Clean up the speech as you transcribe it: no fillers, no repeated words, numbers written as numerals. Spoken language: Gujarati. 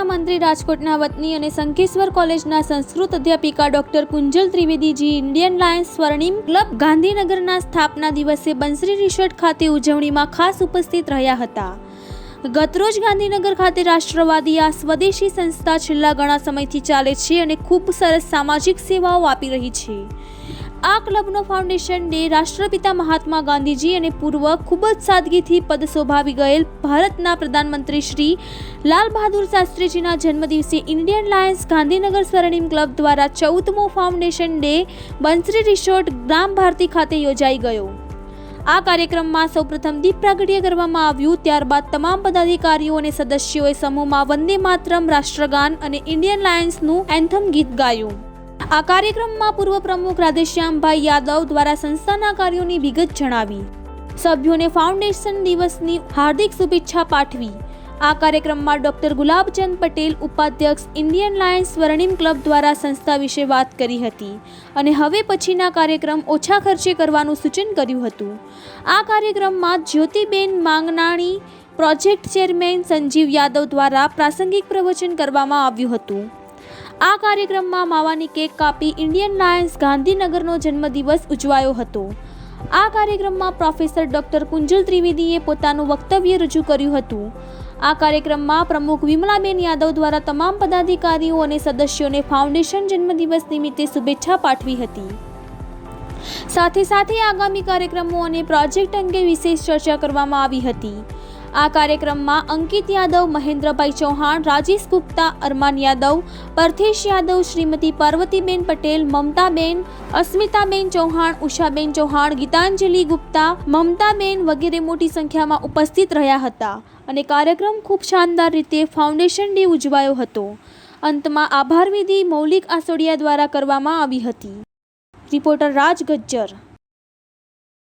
મંત્રી રાજકોટના વતની અને શંખેશ્વર કોલેજના સંસ્કૃત અધ્યાપિકા ડોક્ટર કુંજલ ત્રિવેદીજી ઇન્ડિયન લાયન્સ સ્વર્ણિમ ક્લબ ગાંધીનગરના સ્થાપના દિવસે બંસરી રિસોર્ટ ખાતે ઉજવણીમાં ખાસ ઉપસ્થિત રહ્યા હતા। ગતરોજ ગાંધીનગર ખાતે રાષ્ટ્રવાદી આ સ્વદેશી સંસ્થા છેલ્લા ઘણા સમયથી ચાલે છે અને ખૂબ સરસ સામાજિક સેવાઓ આપી રહી છે। આ ક્લબનો ફાઉન્ડેશન ડે રાષ્ટ્રપિતા મહાત્મા ગાંધીજી અને પૂર્વ ખૂબ જ સાદગીથી પદ શોભાવી ગયેલ ભારતના પ્રધાનમંત્રી શ્રી લાલ બહાદુર શાસ્ત્રીજીના જન્મદિવસે ઇન્ડિયન લાયન્સ ગાંધીનગર સ્વર્ણિમ ક્લબ દ્વારા 14મો ફાઉન્ડેશન ડે બંસરી રિસોર્ટ ગ્રામ ભારતી ખાતે યોજાઈ ગયો। આ કાર્યક્રમમાં સૌપ્રથમ દીપ પ્રાગટ્ય કરવામાં આવ્યું। ત્યારબાદ તમામ પદાધિકારીઓ અને સદસ્યોએ સમૂહમાં વંદે માતરમ રાષ્ટ્રગાન અને ઇન્ડિયન લાયન્સનું એન્થમ ગીત ગાયું। આ કાર્યક્રમમાં પૂર્વ પ્રમુખ રાધેશ્યામભાઈ યાદવ દ્વારા સંસ્થાના કાર્યોની વિગત જણાવી, સભ્યોને ફાઉન્ડેશન દિવસની હાર્દિક શુભેચ્છા પાઠવી। આ કાર્યક્રમમાં ડોક્ટર ગુલાબચંદ પટેલ ઉપાધ્યક્ષ ઇન્ડિયન લાયન્સ સ્વર્ણિમ ક્લબ દ્વારા સંસ્થા વિશે વાત કરી હતી અને હવે પછીના કાર્યક્રમ ઓછા ખર્ચે કરવાનું સૂચન કર્યું હતું। આ કાર્યક્રમમાં જ્યોતિબેન માંગનાણી, પ્રોજેક્ટ ચેરમેન સંજીવ યાદવ દ્વારા પ્રાસંગિક પ્રવચન કરવામાં આવ્યું હતું। આ કાર્યક્રમમાં માવાની કેક કાપી ઇન્ડિયન લાયન્સ ગાંધીનગરનો જન્મદિવસ ઉજવાયો હતો। આ કાર્યક્રમમાં પ્રોફેસર ડોક્ટર કુંજલ ત્રિવેદીએ પોતાનું વક્તવ્ય રજૂ કર્યું હતું। આ કાર્યક્રમમાં પ્રમુખ વિમલાબેન યાદવ દ્વારા તમામ પદાધિકારીઓ અને સદસ્યોને ફાઉન્ડેશન જન્મદિવસ નિમિત્તે શુભેચ્છા પાઠવી હતી। સાથે સાથે આગામી કાર્યક્રમો અને પ્રોજેક્ટ અંગે વિશેષ ચર્ચા કરવામાં આવી હતી। આ કાર્યક્રમમાં અંકિત યાદવ, મહેન્દ્રભાઈ ચૌહાણ, રાજેશ ગુપ્તા, અરમાન યાદવ, પરથેશ યાદવ, શ્રીમતી પાર્વતીબેન પટેલ, મમતાબેન, અસ્મિતાબેન ચૌહાણ, ઉષાબેન ચૌહાણ, ગીતાંજલિ ગુપ્તા, મમતાબેન વગેરે મોટી સંખ્યામાં ઉપસ્થિત રહ્યા હતા અને કાર્યક્રમ ખૂબ શાનદાર રીતે ફાઉન્ડેશન ડે ઉજવાયો હતો। અંતમાં આભાર વિધિ મૌલિક આસોડિયા દ્વારા કરવામાં આવી હતી। રિપોર્ટર રાજ ગજ્જર।